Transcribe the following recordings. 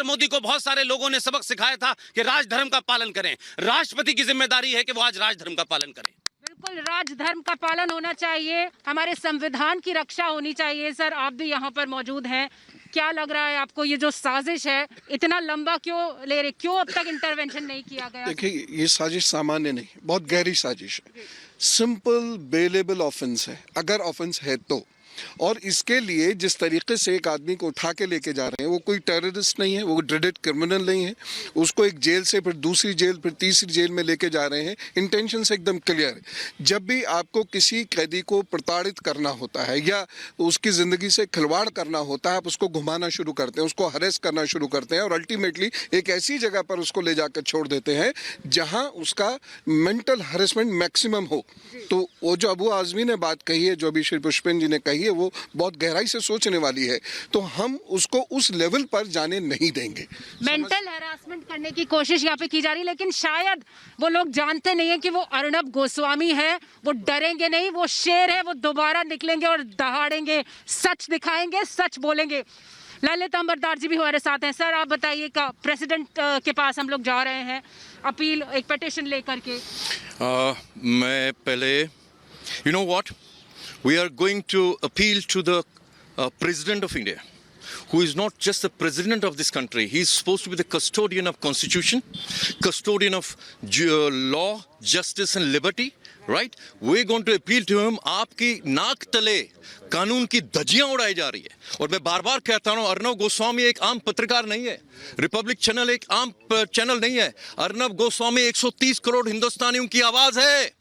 मोदी को बहुत सारे लोगों ने सबक सिखाया था कि राजधर्म का पालन करें। राष्ट्रपति की जिम्मेदारी है कि वो आज राजधर्म का पालन करें। बिल्कुल, राजधर्म का पालन होना चाहिए, हमारे संविधान की रक्षा होनी चाहिए। सर, आप भी यहाँ पर मौजूद हैं, क्या लग रहा है आपको ये जो साजिश है इतना लंबा क्यों ले रहे, क्यों अब तक इंटरवेंशन नहीं किया गया? देखिए, ये साजिश सामान्य नहीं, बहुत गहरी साजिश है। सिंपल बेलेबल ऑफेंस है, अगर ऑफेंस है तो। और इसके लिए जिस तरीके से एक आदमी को उठा के लेके जा रहे हैं, वो कोई टेररिस्ट नहीं है, वो ड्रेडेड क्रिमिनल नहीं है। उसको एक जेल से फिर दूसरी जेल फिर तीसरी जेल में लेके जा रहे हैं। इंटेंशन से एकदम क्लियर है। जब भी आपको किसी कैदी को प्रताड़ित करना होता है या उसकी ज़िंदगी से खिलवाड़ करना होता है, आप उसको घुमाना शुरू करते हैं, उसको हरेस करना शुरू करते हैं और अल्टीमेटली एक ऐसी जगह पर उसको ले जाकर छोड़ देते हैं जहाँ उसका मेंटल हरेसमेंट मैक्सिमम हो। तो वो जो अबू आज़मी ने बात कही है, जो अभी श्री पुष्पेंद्र जी ने कही है, वो बहुत गहराई से सोचने वाली है। तो हम उसको उस लेवल पर जाने नहीं देंगे। मेंटल हैरासमेंट करने की कोशिश यहाँ पे की जा रही है, लेकिन शायद वो लोग जानते नहीं है कि वो अर्नब गोस्वामी है। वो डरेंगे नहीं, वो शेर है, वो दोबारा निकलेंगे और दहाड़ेंगे, सच दिखाएंगे, सच बोलेंगे। ललित अंबरदार जी भी हमारे साथ हैं। सर, आप बताइए, का प्रेसिडेंट के पास हम लोग जा रहे हैं अपील, एक पिटीशन लेकर के। मैं पहले, you know what, we are going to appeal to the President of India, who is not just the President of this country. He is supposed to be the custodian of Constitution, custodian of law, justice and liberty, right? We're going to appeal to him. आपकी नाक तले कानून की धज्जियां उड़ाई जा रही है। और मैं बार बार कहता हूं, अर्नब गोस्वामी एक आम पत्रकार नहीं है, रिपब्लिक चैनल एक आम चैनल नहीं है। अर्नब गोस्वामी 130 करोड़ हिंदुस्तानियों की आवाज है।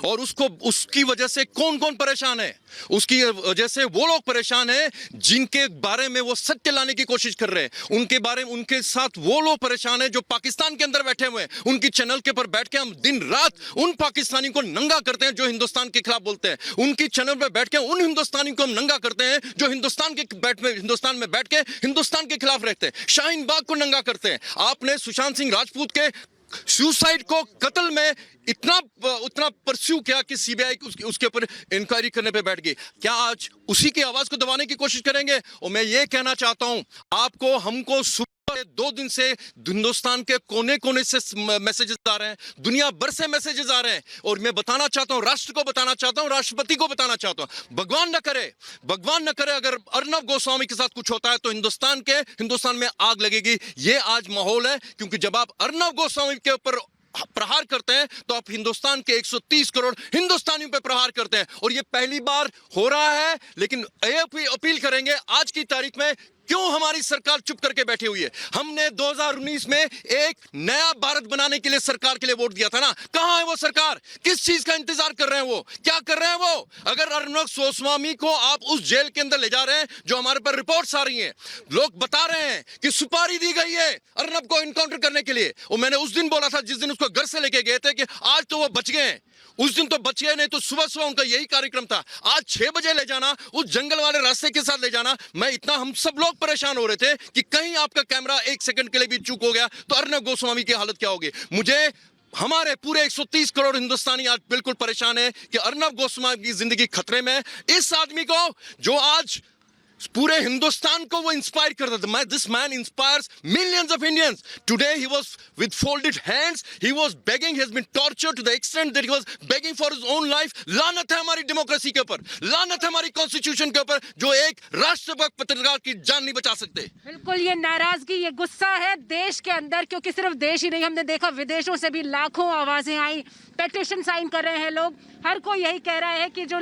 और उसकी वजह से कौन कौन परेशान है? उसकी वजह से वो लोग परेशान हैं जिनके बारे में वो सत्य लाने की कोशिश कर रहे हैं। उनके बारे में, उनके साथ वो लोग परेशान हैं जो पाकिस्तान के अंदर बैठे हुए हैं। उनकी चैनल के पर बैठ के हम दिन रात उन पाकिस्तानी को नंगा करते हैं जो हिंदुस्तान के खिलाफ बोलते हैं। उनकी चैनल पर बैठ के उन हिंदुस्तानी को हम नंगा करते हैं जो हिंदुस्तान में बैठ के हिंदुस्तान के खिलाफ रहते हैं। शाहीन बाग को नंगा करते हैं। आपने सुशांत सिंह राजपूत के सुसाइड को, कत्ल में उतना परस्यू किया कि सीबीआई उसके ऊपर इंक्वायरी करने पे बैठ गई। क्या आज उसी की आवाज को दबाने की कोशिश करेंगे? और मैं ये कहना चाहता हूं आपको, हमको 2 दिन से हिंदुस्तान के कोने कोने से मैसेजेस आ रहे हैं, दुनिया भर से मैसेजेस आ रहे हैं। और मैं बताना चाहता हूं, राष्ट्र को बताना चाहता हूं, राष्ट्रपति को बताना चाहता हूं, भगवान न करे अगर अर्नब गोस्वामी के साथ कुछ होता है तो हिंदुस्तान में आग लगेगी। ये आज माहौल है, क्योंकि जब आप अर्नब गोस्वामी के ऊपर प्रहार करते हैं तो आप हिंदुस्तान के 130 करोड़ हिंदुस्तानियों पे प्रहार करते हैं। और ये पहली बार हो रहा है। लेकिन अपील करेंगे, आज की तारीख में क्यों हमारी सरकार चुप करके बैठी हुई है? हमने 2019 में एक नया भारत बनाने के लिए सरकार के लिए वोट दिया था ना। कहां है वो सरकार? किस चीज का इंतजार कर रहे हैं वो? क्या कर रहे हैं वो? अगर अर्नब गोस्वामी को आप उस जेल के अंदर ले जा रहे हैं, जो हमारे पर रिपोर्ट्स आ रही हैं, लोग बता रहे हैं कि सुपारी दी गई है अर्नब को इनकाउंटर करने के लिए। और मैंने उस दिन बोला था, जिस दिन उसको घर से लेके गए थे, कि आज तो वो बच गए हैं। उस दिन तो बच गए, नहीं तो सुबह उनका यही कार्यक्रम था। आज 6 बजे ले जाना, उस जंगल वाले रास्ते के साथ ले जाना। हम सब लोग परेशान हो रहे थे कि कहीं आपका कैमरा 1 सेकंड के लिए भी चूक हो गया तो अर्नब गोस्वामी की हालत क्या होगी। हमारे पूरे 130 करोड़ हिंदुस्तानी आज बिल्कुल परेशान है कि अर्नब गोस्वामी की जिंदगी खतरे में है। इस आदमी को, जो आज पूरे हिंदुस्तान को वो इंस्पायर करता था, this man inspires millions of Indians. Today he was with folded hands, he was begging, he has been tortured to the extent that he was begging for his own life. लानत है हमारी democracy के ऊपर, लानत है हमारी constitution के ऊपर, जो एक राष्ट्रभक्त पत्रकार की जान नहीं बचा सकते। बिल्कुल, ये नाराजगी, ये गुस्सा है देश के अंदर, क्योंकि सिर्फ देश ही नहीं, हमने देखा विदेशों से भी लाखों आवाजें आई, पेटिशन साइन कर रहे हैं लोग। हर कोई यही कह रहा है कि जो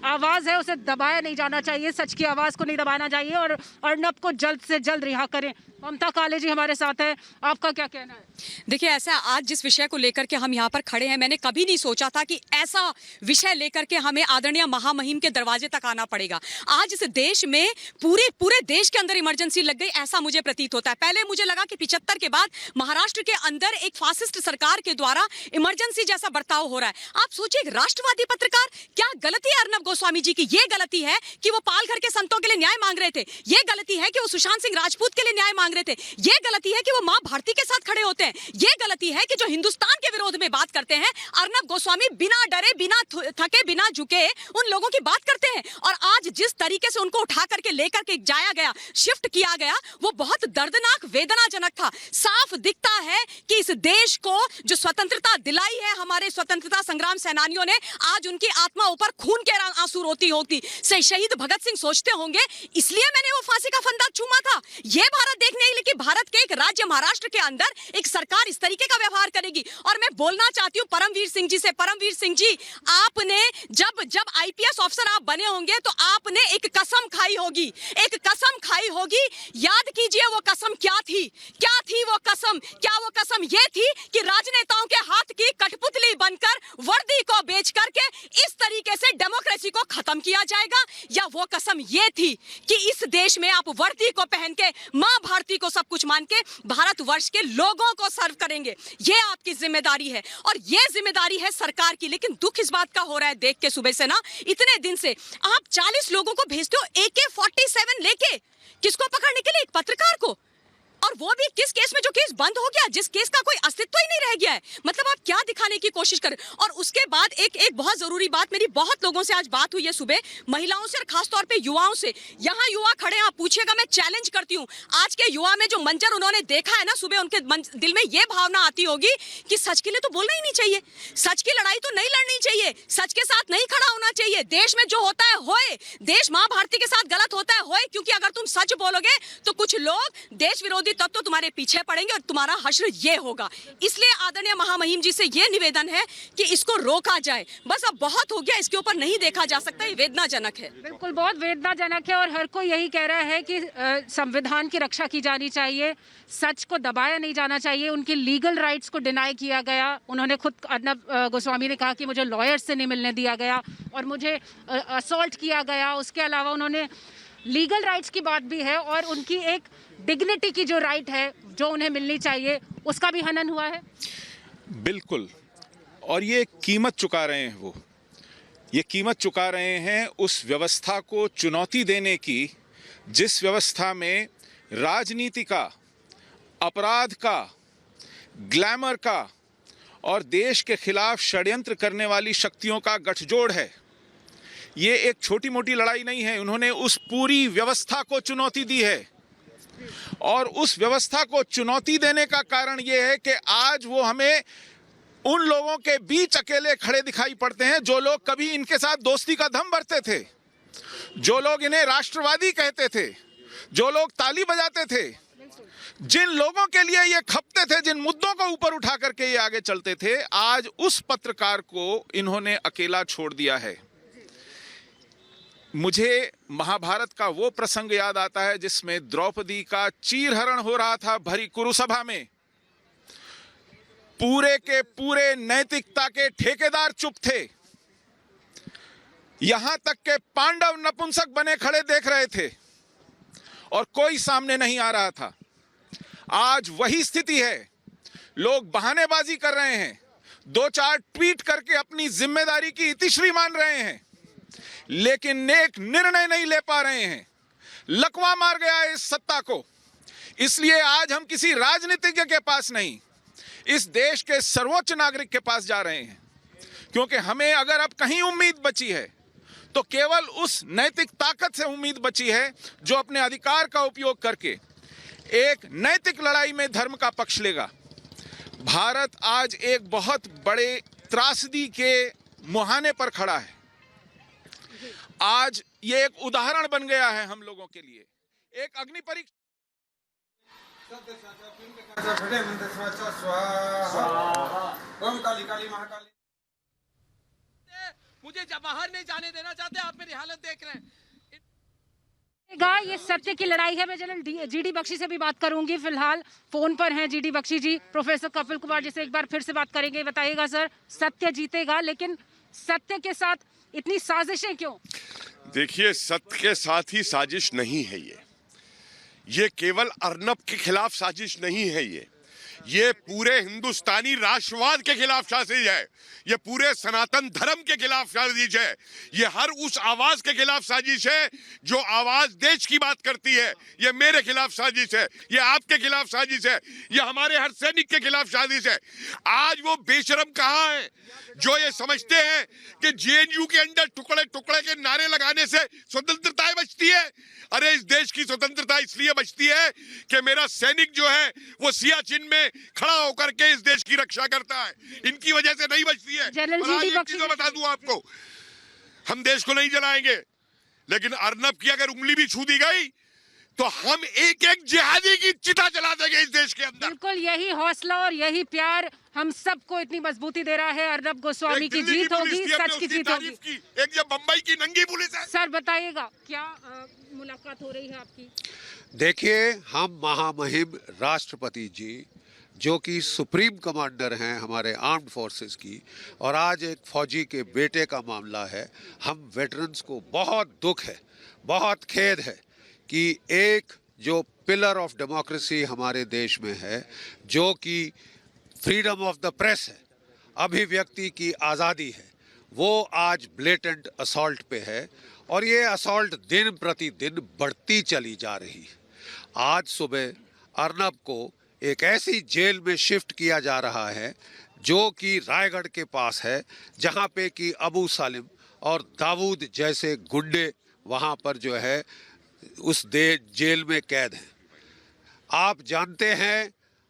आवाज है उसे दबाया नहीं जाना चाहिए, सच की आवाज को नहीं दबाना चाहिए और अर्नब को जल्द से जल्द रिहा करें। ममता काले जी हमारे साथ है, आपका क्या कहना है? देखिए, ऐसा आज जिस विषय को लेकर के हम यहाँ पर खड़े हैं, मैंने कभी नहीं सोचा था कि ऐसा विषय लेकर के हमें आदरणीय महामहिम के दरवाजे तक आना पड़ेगा। आज इस देश में पूरे देश के अंदर इमरजेंसी लग गई, ऐसा मुझे प्रतीत होता है। पहले मुझे लगा कि 75 के बाद महाराष्ट्र के अंदर एक फासिस्ट सरकार के द्वारा इमरजेंसी जैसा बर्ताव हो रहा है। आप सोचिए, एक राष्ट्रवादी पत्रकार, क्या गलती है अर्नब गोस्वामी जी की? ये गलती है कि वो पालघर के संतों के लिए न्याय मांग रहे थे, ये गलती है कि वो सुशांत सिंह राजपूत के लिए न्याय मांग मांग रहे थे। ये गलती है कि वो मां भारती के साथ खड़े होते हैं। ये गलती है कि जो हिंदुस्तान के विरोध में बात करते हैं, अर्नब गोस्वामी बिना डरे, बिना थके, बिना झुके उन लोगों की बात करते हैं। और आज जिस तरीके से उनको उठा करके लेकर के जाया गया, शिफ्ट किया गया, वो बहुत दर्दनाक, वेदनाजनक था। साफ दिखता है कि इस देश को जो स्वतंत्रता दिलाई है हमारे स्वतंत्रता संग्राम सेनानियों ने, आज उनकी आत्मा ऊपर खून के आंसू रोती होती। शहीद भगत सिंह सोचते होंगे इसलिए मैंने वो फांसी का फंदा चूमा था। ये भारत देखने के लिए कि भारत के एक राज्य महाराष्ट्र के अंदर एक सरकार इस तरीके का व्यवहार करेगी। और मैं बोलना चाहती हूँ परमवीर सिंह जी से, परमवीर सिंह जी, आपने जब आईपीएस ऑफिसर आप बने होंगे तो आपने एक कसम खाई होगी, एक कसम खाई होगी। याद कीजिए वो कसम क्या थी, क्या थी वो कसम? क्या वो कसम ये थी कि राजनेताओं के हाथ की कठपुतली बनकर वर्दी को बेच करके इस तरीके से डेमोक्रेसी को खत्म किया जाएगा? या वो कसम ये थी कि इस देश में आप वर्दी को पहन के, मां भारती को सब कुछ मान के भारतवर्ष के लोगों को सर्व करेंगे? ये आपकी जिम्मेदारी है और ये जिम्मेदारी है सरकार की। लेकिन दुख इस बात का हो रहा है देख के सुबह से ना, इतने दिन से आप 40 लोगों को भेजते हो AK-47 लेके, किसको पकड़ने के लिए? एक पत्रकार को। और वो भी किस केस में जो केस बंद हो गया, जिस केस का कोई अस्तित्व ही नहीं रह गया है। मतलब आप क्या दिखाने की कोशिश करें? और उसके बाद एक बहुत जरूरी बात, मेरी बहुत लोगों से आज बात हुई है सुबह, महिलाओं से और खासतौर पे युवाओं से। यहाँ युवा खड़े हैं, आप पूछिएगा, मैं चैलेंज करती हूँ, आज के युवा में जो मंजर उन्होंने देखा है ना सुबह, उनके दिल में ये भावना आती होगी कि सच के लिए तो बोलना ही नहीं चाहिए, सच की लड़ाई तो नहीं लड़नी चाहिए, सच के साथ नहीं खड़ा होना चाहिए। देश में जो होता है होए, देश मां भारती के साथ गलत होता है होए, क्योंकि अगर तुम सच बोलोगे तो कुछ लोग देश विरोधी तब तो तुम्हारे पीछे पड़ेंगे और तुम्हारा हश्र ये होगा। इसलिए आदरणीय महामहिम जी से ये निवेदन है कि इसको रोका जाए। बस अब बहुत हो गया, इसके ऊपर नहीं देखा जा सकता, ये वेदनाजनक है। बिल्कुल, बहुत वेदनाजनक है और हर कोई यही कह रहा है कि संविधान की रक्षा की जानी चाहिए, सच को दबाया नहीं जाना चाहिए। उनके लीगल राइट्स को डिनाई किया गया। उन्होंने खुद, अर्नब गोस्वामी ने कहा कि मुझे लॉयर्स से नहीं मिलने दिया गया और मुझे असॉल्ट किया गया। उसके अलावा उन्होंने लीगल राइट्स की बात भी है और उनकी एक डिग्निटी की जो राइट है जो उन्हें मिलनी चाहिए, उसका भी हनन हुआ है। बिल्कुल, और ये कीमत चुका रहे हैं वो, ये कीमत चुका रहे हैं उस व्यवस्था को चुनौती देने की, जिस व्यवस्था में राजनीति का, अपराध का, ग्लैमर का और देश के खिलाफ षड्यंत्र करने वाली शक्तियों का गठजोड़ है। ये एक छोटी मोटी लड़ाई नहीं है, उन्होंने उस पूरी व्यवस्था को चुनौती दी है। और उस व्यवस्था को चुनौती देने का कारण ये है कि आज वो हमें उन लोगों के बीच अकेले खड़े दिखाई पड़ते हैं जो लोग कभी इनके साथ दोस्ती का दम भरते थे, जो लोग इन्हें राष्ट्रवादी कहते थे, जो लोग ताली बजाते थे, जिन लोगों के लिए ये खपते थे, जिन मुद्दों को ऊपर उठा करके ये आगे चलते थे, आज उस पत्रकार को इन्होंने अकेला छोड़ दिया है। मुझे महाभारत का वो प्रसंग याद आता है जिसमें द्रौपदी का चीरहरण हो रहा था भरी कुरुसभा में। पूरे के पूरे नैतिकता के ठेकेदार चुप थे, यहां तक के पांडव नपुंसक बने खड़े देख रहे थे और कोई सामने नहीं आ रहा था। आज वही स्थिति है, लोग बहानेबाजी कर रहे हैं, 2-4 ट्वीट करके अपनी जिम्मेदारी की इतिश्री मान रहे हैं, लेकिन एक निर्णय नहीं ले पा रहे हैं। लकवा मार गया है इस सत्ता को। इसलिए आज हम किसी राजनीतिज्ञ के पास नहीं, इस देश के सर्वोच्च नागरिक के पास जा रहे हैं, क्योंकि हमें अगर अब कहीं उम्मीद बची है तो केवल उस नैतिक ताकत से उम्मीद बची है जो अपने अधिकार का उपयोग करके एक नैतिक लड़ाई में धर्म का पक्ष लेगा। भारत आज एक बहुत बड़े त्रासदी के मुहाने पर खड़ा है। आज ये एक उदाहरण बन गया है हम लोगों के लिए, एक अग्नि परीक्षा। मुझे बाहर नहीं जाने देना चाहते, आप मेरी हालत देख रहे हैं। ये सत्य की लड़ाई है। मैं जनरल जीडी बख्शी से भी बात करूंगी। फिलहाल फोन पर हैं जीडी बख्शी जी। प्रोफेसर कपिल कुमार जी से एक बार फिर से बात करेंगे। बताइएगा सर, सत्य जीतेगा, लेकिन सत्य के साथ इतनी साजिशें क्यों? देखिए, सत्य के साथ ही साजिश नहीं है ये केवल अर्नब के खिलाफ साजिश नहीं है। ये पूरे हिंदुस्तानी राष्ट्रवाद के खिलाफ साजिश है, ये पूरे सनातन धर्म के खिलाफ साजिश है, ये हर उस आवाज के खिलाफ साजिश है जो आवाज देश की बात करती है। ये मेरे खिलाफ साजिश है, ये आपके खिलाफ साजिश है, ये हमारे हर सैनिक के खिलाफ साजिश है। आज वो बेशरम कहाँ है जो ये समझते हैं कि जेएनयू के अंदर टुकड़े टुकड़े के नारे लगाने से स्वतंत्रता बचती है। अरे इस देश की स्वतंत्रता इसलिए बचती है कि मेरा सैनिक जो है वो सियाचिन में खड़ा होकर के इस देश की रक्षा करता है, इनकी वजह से नहीं बचती है। जनरल और आज जी एक चीज मैं बता दूं आपको, हम देश को नहीं जलाएंगे, लेकिन अर्नब की अगर उंगली भी छू दी गई तो हम एक एक जिहादी की चिता जला देंगे इस देश के अंदर। बिल्कुल यही हौसला और यही प्यार हम सबको इतनी मजबूती दे रहा है। अर्नब गोस्वामी की जीत होगी, सच की जीत होगी। एक जब बंबई की नंगी पुलिस है। सर बताइएगा क्या मुलाकात हो रही है आपकी? देखिए, हम महामहिम राष्ट्रपति जी जो कि सुप्रीम कमांडर हैं हमारे आर्म्ड फोर्सेस की, और आज एक फौजी के बेटे का मामला है। हम वेटरन्स को बहुत दुख है, बहुत खेद है कि एक जो पिलर ऑफ डेमोक्रेसी हमारे देश में है, जो कि फ्रीडम ऑफ द प्रेस है, अभिव्यक्ति की आज़ादी है, वो आज ब्लेटेंट असॉल्ट पे है। और ये असॉल्ट दिन प्रतिदिन बढ़ती चली जा रही है। आज सुबह अर्नब को एक ऐसी जेल में शिफ्ट किया जा रहा है जो कि रायगढ़ के पास है, जहाँ पे कि अबू सालिम और दाऊद जैसे गुंडे वहाँ पर जो है उस जेल में कैद हैं। आप जानते हैं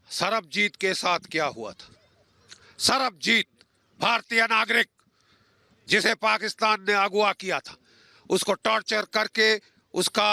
सरबजीत के साथ क्या हुआ था। सरबजीत भारतीय नागरिक जिसे पाकिस्तान ने अगवा किया था, उसको टॉर्चर करके उसका